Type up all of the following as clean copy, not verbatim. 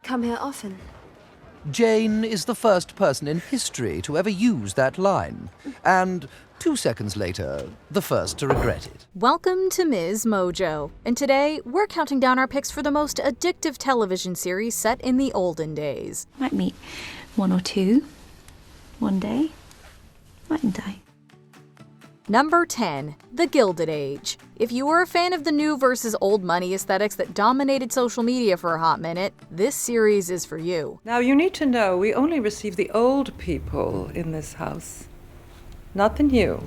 come here often. Jane is the first person in history to ever use that line. And 2 seconds later, the first to regret it. Welcome to MsMojo. And today, we're counting down our picks for the most addictive television series set in the olden days. Might meet one or two one day. Mightn't I? Number 10, The Gilded Age. If you were a fan of the new versus old money aesthetics that dominated social media for a hot minute, this series is for you. Now you need to know we only receive the old people in this house. Not the new.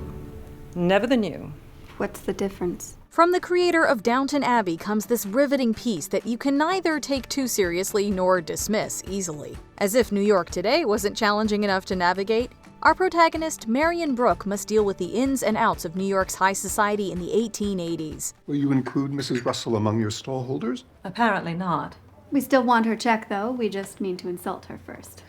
Never the new. What's the difference? From the creator of Downton Abbey comes this riveting piece that you can neither take too seriously nor dismiss easily. As if New York today wasn't challenging enough to navigate, our protagonist, Marion Brooke, must deal with the ins and outs of New York's high society in the 1880s. Will you include Mrs. Russell among your stallholders? Apparently not. We still want her check, though. We just mean to insult her first.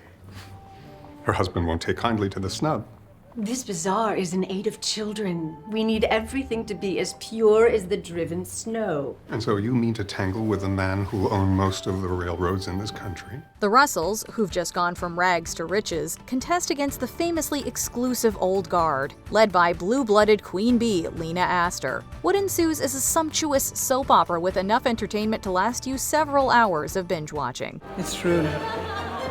Her husband won't take kindly to the snub. This bazaar is in aid of children. We need everything to be as pure as the driven snow. And so you mean to tangle with the man who will own most of the railroads in this country? The Russells, who've just gone from rags to riches, contest against the famously exclusive Old Guard, led by blue-blooded Queen Bee, Lena Astor. What ensues is a sumptuous soap opera with enough entertainment to last you several hours of binge watching. It's true.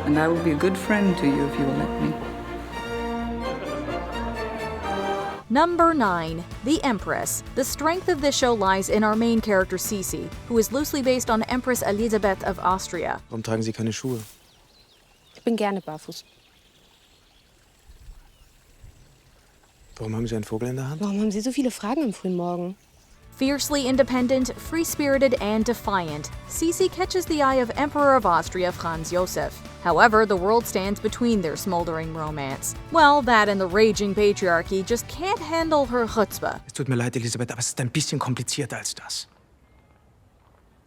And I will be a good friend to you if you will let me. Number 9, The Empress. The strength of this show lies in our main character Sisi, who is loosely based on Empress Elisabeth of Austria. Warum tragen Sie keine Schuhe? Ich bin gerne barfuß. Warum haben Sie einen Vogel in der Hand? Warum haben Sie so viele Fragen am frühen Morgen? Fiercely independent, free-spirited, and defiant, Sisi catches the eye of Emperor of Austria Franz Josef. However, the world stands between their smoldering romance. Well, that and the raging patriarchy just can't handle her chutzpah. Es tut mir leid, Elisabeth, aber es ist ein bisschen komplizierter als das.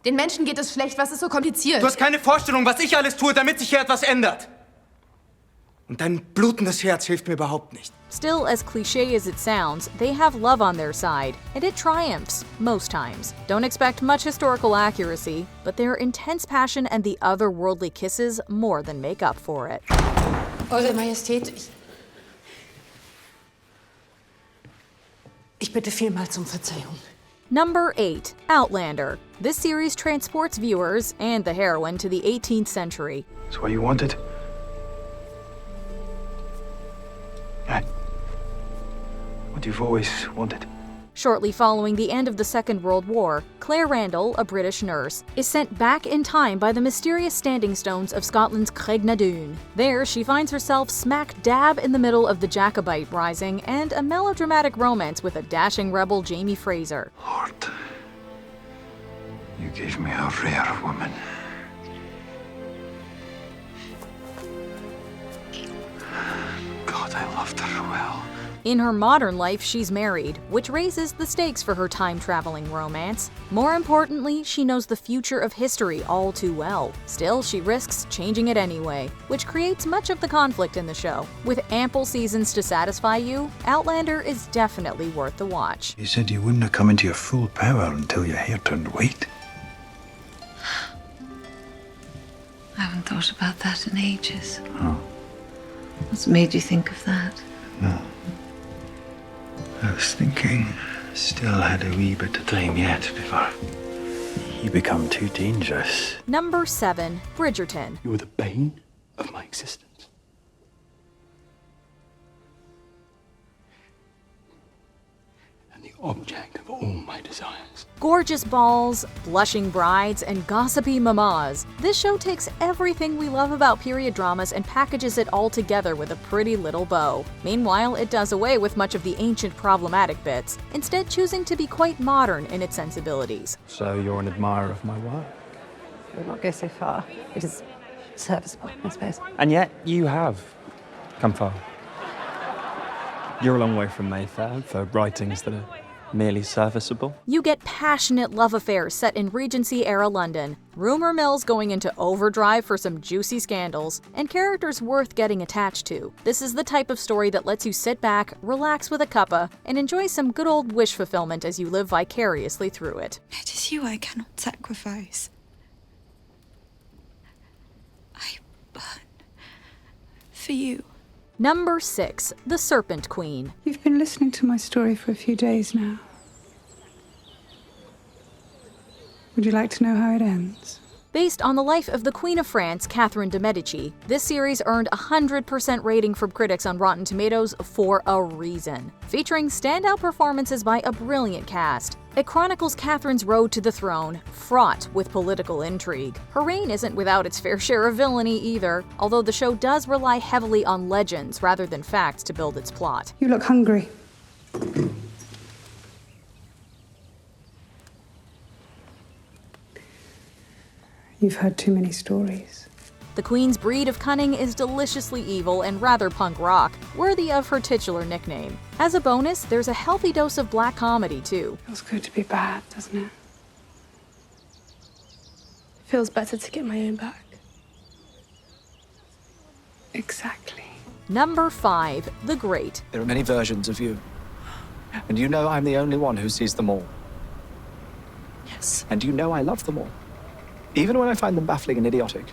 Den Menschen geht es schlecht, was ist so kompliziert? Du hast keine Vorstellung, was ich alles tue, damit sich hier etwas ändert. Und dein blutendes Herz hilft mir überhaupt nicht. Still, as cliché as it sounds, they have love on their side, and it triumphs, most times. Don't expect much historical accuracy, but their intense passion and the otherworldly kisses more than make up for it. Eure Majestät, ich bitte vielmals um Verzeihung. Number 8, Outlander. This series transports viewers, and the heroine, to the 18th century. That's what you wanted? What you've always wanted. Shortly following the end of the Second World War, Claire Randall, a British nurse, is sent back in time by the mysterious standing stones of Scotland's Craignadoon. There, she finds herself smack dab in the middle of the Jacobite Rising and a melodramatic romance with a dashing rebel Jamie Fraser. Lord, you gave me a rare woman. God, I loved her well. In her modern life, she's married, which raises the stakes for her time-traveling romance. More importantly, she knows the future of history all too well. Still, she risks changing it anyway, which creates much of the conflict in the show. With ample seasons to satisfy you, Outlander is definitely worth the watch. You said you wouldn't have come into your full power until your hair turned white. I haven't thought about that in ages. Oh. What's made you think of that? No. I was thinking, still had a wee bit of time yet before you become too dangerous. Number 7, Bridgerton. You were the bane of my existence. And the object of all my desires. Gorgeous balls, blushing brides, and gossipy mamas. This show takes everything we love about period dramas and packages it all together with a pretty little bow. Meanwhile, it does away with much of the ancient problematic bits, instead choosing to be quite modern in its sensibilities. So you're an admirer of my work? I would not go so far. It is serviceable, I suppose. And yet you have come far. You're a long way from Mayfair for writings that are merely serviceable. You get passionate love affairs set in Regency-era London, rumor mills going into overdrive for some juicy scandals, and characters worth getting attached to. This is the type of story that lets you sit back, relax with a cuppa, and enjoy some good old wish fulfillment as you live vicariously through it. It is you I cannot sacrifice. for you. Number 6, The Serpent Queen. You've been listening to my story for a few days now. Would you like to know how it ends? Based on the life of the Queen of France, Catherine de' Medici, this series earned a 100% rating from critics on Rotten Tomatoes for a reason. Featuring standout performances by a brilliant cast, it chronicles Catherine's road to the throne, fraught with political intrigue. Her reign isn't without its fair share of villainy either, although the show does rely heavily on legends rather than facts to build its plot. You look hungry. You've heard too many stories. The Queen's breed of cunning is deliciously evil and rather punk rock, worthy of her titular nickname. As a bonus, there's a healthy dose of black comedy, too. Feels good to be bad, doesn't it? Feels better to get my own back. Exactly. Number 5, The Great. There are many versions of you. And you know I'm the only one who sees them all. Yes. And you know I love them all. Even when I find them baffling and idiotic.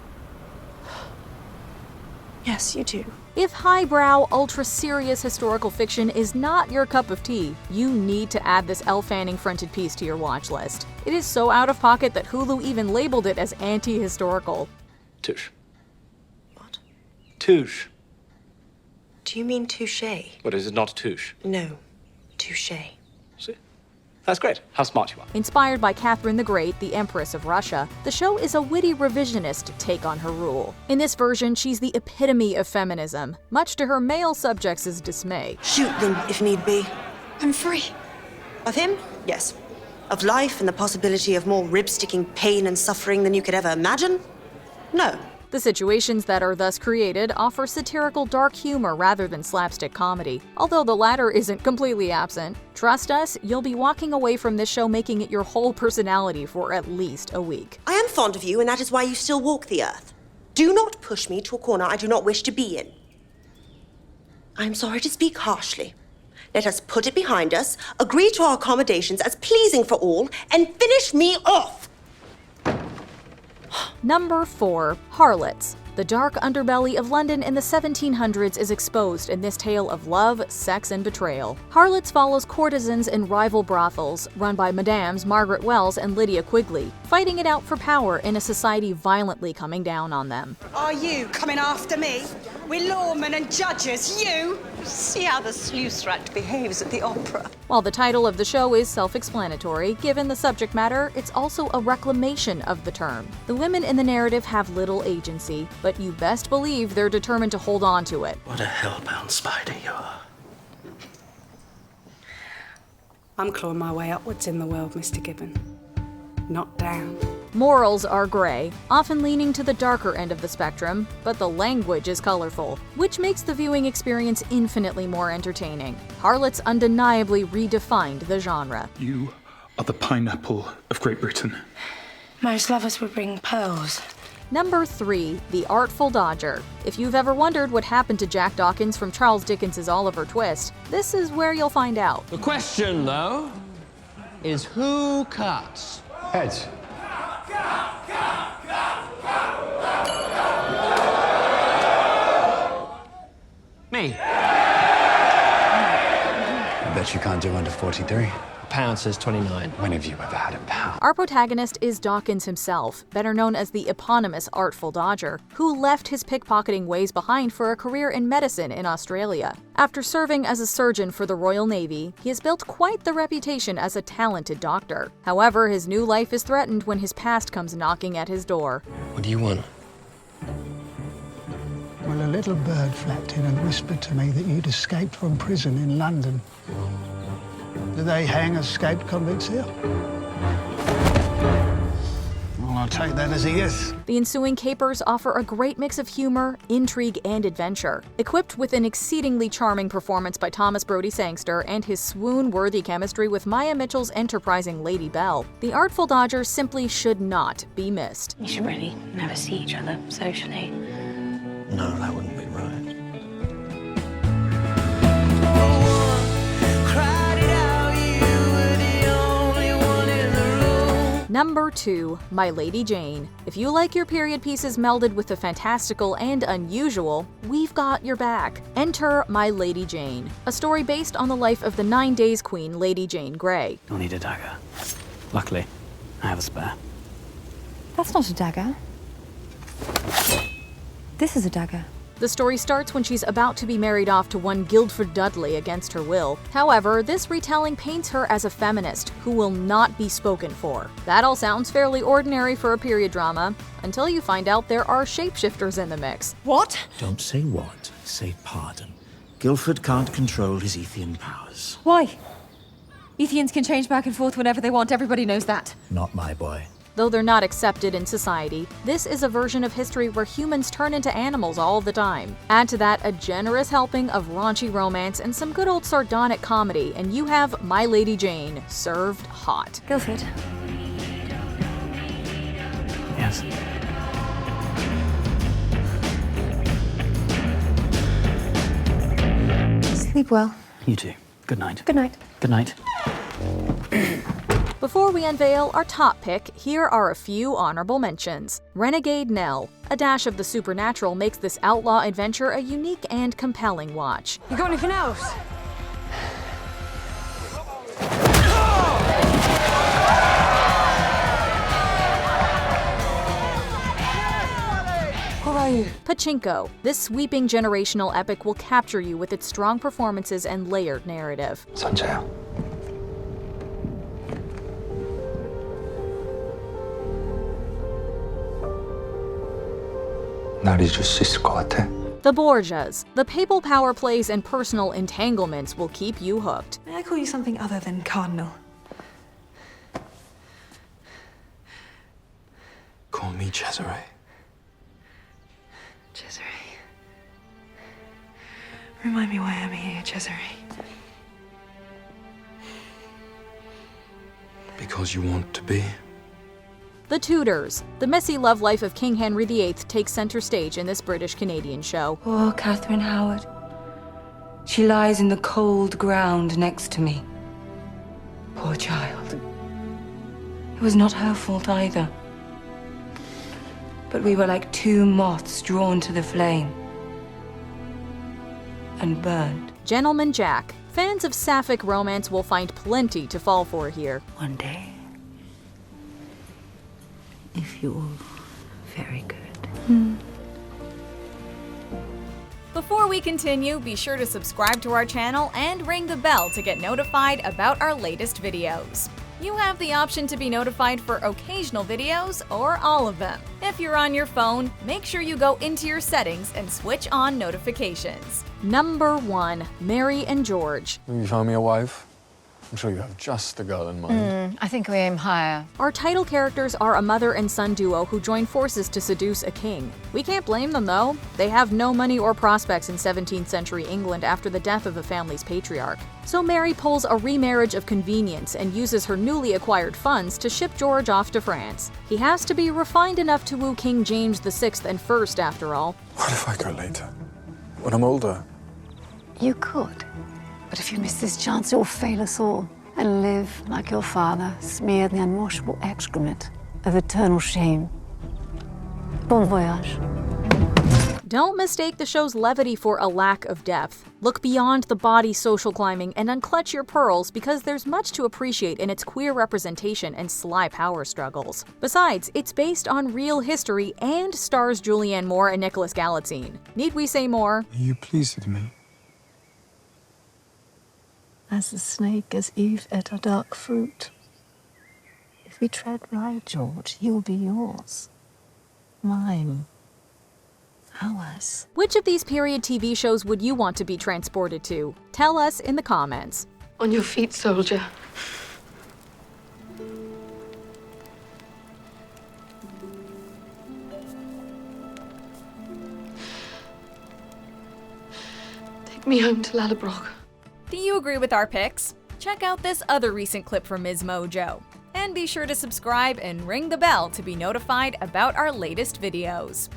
Yes, you do. If highbrow, ultra-serious historical fiction is not your cup of tea, you need to add this Elle Fanning-fronted piece to your watch list. It is so out of pocket that Hulu even labeled it as anti-historical. Touche. What? Touche. Do you mean touche? What, is it not touche? No, touche. See? That's great. How smart you are. Inspired by Catherine the Great, the Empress of Russia, the show is a witty revisionist take on her rule. In this version, she's the epitome of feminism, much to her male subjects' dismay. Shoot them if need be. I'm free. Of him? Yes. Of life and the possibility of more rib-sticking pain and suffering than you could ever imagine? No. The situations that are thus created offer satirical dark humor rather than slapstick comedy. Although the latter isn't completely absent, trust us, you'll be walking away from this show making it your whole personality for at least a week. I am fond of you, and that is why you still walk the earth. Do not push me to a corner I do not wish to be in. I am sorry to speak harshly. Let us put it behind us, agree to our accommodations as pleasing for all, and finish me off! Number 4, Harlots. The dark underbelly of London in the 1700s is exposed in this tale of love, sex, and betrayal. Harlots follows courtesans in rival brothels, run by Madames Margaret Wells and Lydia Quigley, fighting it out for power in a society violently coming down on them. Are you coming after me? We're lawmen and judges, you? See how the sluice rat behaves at the opera. While the title of the show is self-explanatory, given the subject matter, it's also a reclamation of the term. The women in the narrative have little agency, but you best believe they're determined to hold on to it. What a hellbound spider you are. I'm clawing my way upwards in the world, Mr. Gibbon. Not down. Morals are gray, often leaning to the darker end of the spectrum, but the language is colorful, which makes the viewing experience infinitely more entertaining. Harlots undeniably redefined the genre. You are the pineapple of Great Britain. Most lovers would bring pearls. Number 3, The Artful Dodger. If you've ever wondered what happened to Jack Dawkins from Charles Dickens' Oliver Twist, this is where you'll find out. The question, though, is who cuts? Heads. Me. I bet you can't do under 43. The pound says 29. When have you ever had a pound? Our protagonist is Dawkins himself, better known as the eponymous Artful Dodger, who left his pickpocketing ways behind for a career in medicine in Australia. After serving as a surgeon for the Royal Navy, he has built quite the reputation as a talented doctor. However, his new life is threatened when his past comes knocking at his door. What do you want? Well, a little bird flapped in and whispered to me that you'd escaped from prison in London. Do they hang escaped convicts here? Well, I'll take that as a yes. The ensuing capers offer a great mix of humor, intrigue, and adventure. Equipped with an exceedingly charming performance by Thomas Brodie Sangster and his swoon-worthy chemistry with Maya Mitchell's enterprising Lady Belle, The Artful Dodger simply should not be missed. You should really never see each other socially. No, that wouldn't be right. Number 2. My Lady Jane. If you like your period pieces melded with the fantastical and unusual, we've got your back. Enter My Lady Jane, a story based on the life of the 9 Days Queen, Lady Jane Grey. You'll need a dagger. Luckily, I have a spare. That's not a dagger. This is a dagger. The story starts when she's about to be married off to one Guildford Dudley against her will. However, this retelling paints her as a feminist who will not be spoken for. That all sounds fairly ordinary for a period drama, until you find out there are shapeshifters in the mix. What? Don't say what, say pardon. Guildford can't control his Ethian powers. Why? Ethians can change back and forth whenever they want, everybody knows that. Not my boy. Though they're not accepted in society, this is a version of history where humans turn into animals all the time. Add to that a generous helping of raunchy romance and some good old sardonic comedy, and you have My Lady Jane served hot. Guildford. Yes. Sleep well. You too. Good night. Good night. Good night. Before we unveil our top pick, here are a few honorable mentions. Renegade Nell. A dash of the supernatural makes this outlaw adventure a unique and compelling watch. You got anything else? What are you? Pachinko. This sweeping generational epic will capture you with its strong performances and layered narrative. 선자야. 날 잊을 수 있을 것 같아? The Borgias. The papal power plays and personal entanglements will keep you hooked. May I call you something other than Cardinal? Call me Cesare. Cesare. Remind me why I'm here, Cesare. Because you want to be. The Tudors. The messy love life of King Henry VIII takes center stage in this British-Canadian show. Poor Catherine Howard. She lies in the cold ground next to me. Poor child. It was not her fault either. But we were like two moths drawn to the flame. And burned. Gentleman Jack. Fans of sapphic romance will find plenty to fall for here. One day, if you're very good. Before we continue, be sure to subscribe to our channel and ring the bell to get notified about our latest videos. You have the option to be notified for occasional videos or all of them. If you're on your phone, make sure you go into your settings and switch on notifications. Number 1. Mary and George. Have you found me a wife? I'm sure you have just the girl in mind. I think we aim higher. Our title characters are a mother and son duo who join forces to seduce a king. We can't blame them though. They have no money or prospects in 17th century England after the death of the family's patriarch. So Mary pulls a remarriage of convenience and uses her newly acquired funds to ship George off to France. He has to be refined enough to woo King James VI and first after all. What if I go later? When I'm older? You could. But if you miss this chance, you'll fail us all and live like your father, smeared in the unwashable excrement of eternal shame. Bon voyage. Don't mistake the show's levity for a lack of depth. Look beyond the body social climbing and unclutch your pearls because there's much to appreciate in its queer representation and sly power struggles. Besides, it's based on real history and stars Julianne Moore and Nicholas Galitzine. Need we say more? Are you pleased with me? As the snake, as Eve ate a dark fruit. If we tread right, George, he'll be yours. Mine. Ours. Which of these period TV shows would you want to be transported to? Tell us in the comments. On your feet, soldier. Take me home to Ladderbrook. Do you agree with our picks? Check out this other recent clip from MsMojo. And be sure to subscribe and ring the bell to be notified about our latest videos.